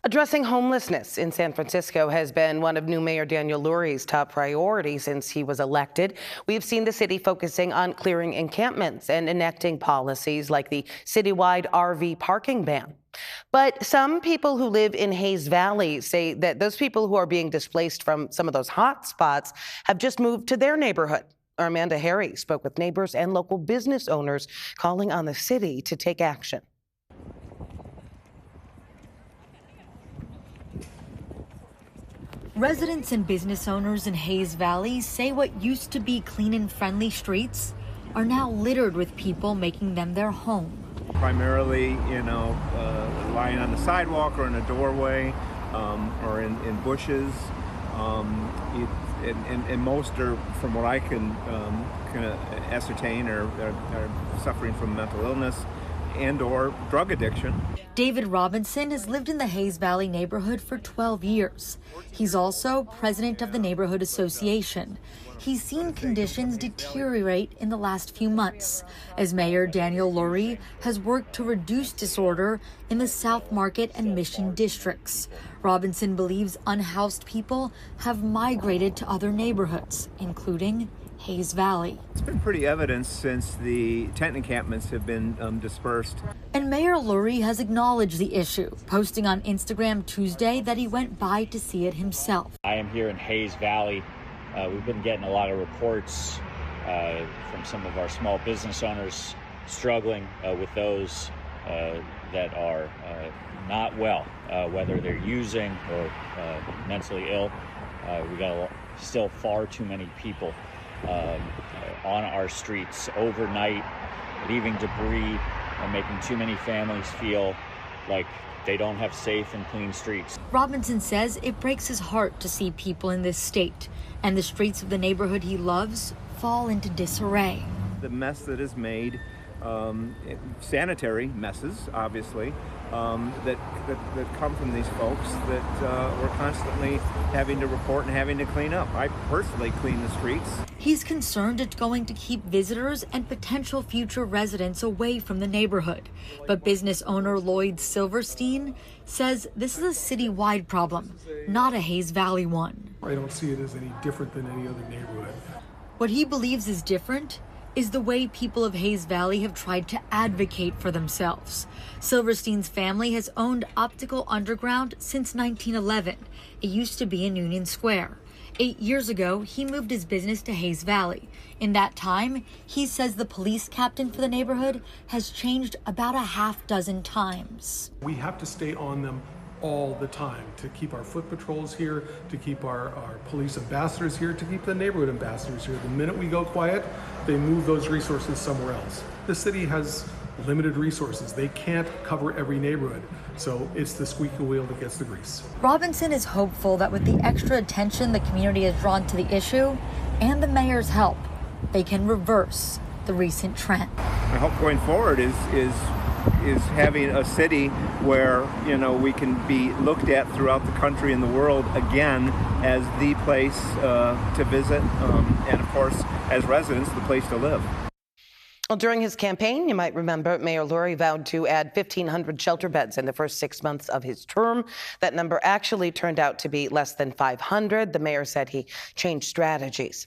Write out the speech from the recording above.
Addressing homelessness in San Francisco has been one of new Mayor Daniel Lurie's top priorities since he was elected. We've seen the city focusing on clearing encampments and enacting policies like the citywide RV parking ban. But some people who live in Hayes Valley say that those people who are being displaced from some of those hot spots have just moved to their neighborhood. Amanda Harry spoke with neighbors and local business owners calling on the city to take action. Residents and business owners in Hayes Valley say what used to be clean and friendly streets are now littered with people making them their home. Primarily, lying on the sidewalk or in a doorway or in bushes. And most are, from what I can kind of ascertain, are suffering from mental illness and or drug addiction. David Robinson has lived in the Hayes Valley neighborhood for 12 years. He's also president of the neighborhood association. He's seen conditions deteriorate in the last few months as Mayor Daniel Lurie has worked to reduce disorder in the South Market and Mission districts. Robinson believes unhoused people have migrated to other neighborhoods, including Hayes Valley. It's been pretty evident since the tent encampments have been dispersed. And Mayor Lurie has acknowledged the issue, posting on Instagram Tuesday that he went by to see it himself. I am here in Hayes Valley. We've been getting a lot of reports from some of our small business owners struggling with those that are not well, whether they're using or mentally ill. We got still far too many people on our streets overnight, leaving debris and making too many families feel like they don't have safe and clean streets. Robinson says it breaks his heart to see people in this state and the streets of the neighborhood he loves fall into disarray. The mess that is made, sanitary messes, obviously, that come from these folks that we're constantly having to report and having to clean up. I personally clean the streets. He's concerned it's going to keep visitors and potential future residents away from the neighborhood. But business owner Lloyd Silverstein says this is a citywide problem, not a Hayes Valley one. I don't see it as any different than any other neighborhood. What he believes is different is the way people of Hayes Valley have tried to advocate for themselves. Silverstein's family has owned Optical Underground since 1911. It used to be in Union Square. 8 years ago, he moved his business to Hayes Valley. In that time, he says the police captain for the neighborhood has changed about a half dozen times. We have to stay on them all the time to keep our foot patrols here, to keep our police ambassadors here, to keep the neighborhood ambassadors here. The minute we go quiet, they move those resources somewhere else. The city has limited resources. They can't cover every neighborhood. So it's the squeaky wheel that gets the grease. Robinson is hopeful that with the extra attention the community has drawn to the issue and the mayor's help, they can reverse the recent trend. My hope going forward is having a city where we can be looked at throughout the country and the world again as the place to visit and of course as residents the place to live. Well, during his campaign, you might remember Mayor Lurie vowed to add 1,500 shelter beds in the first 6 months of his term. That number actually turned out to be less than 500. The mayor said he changed strategies.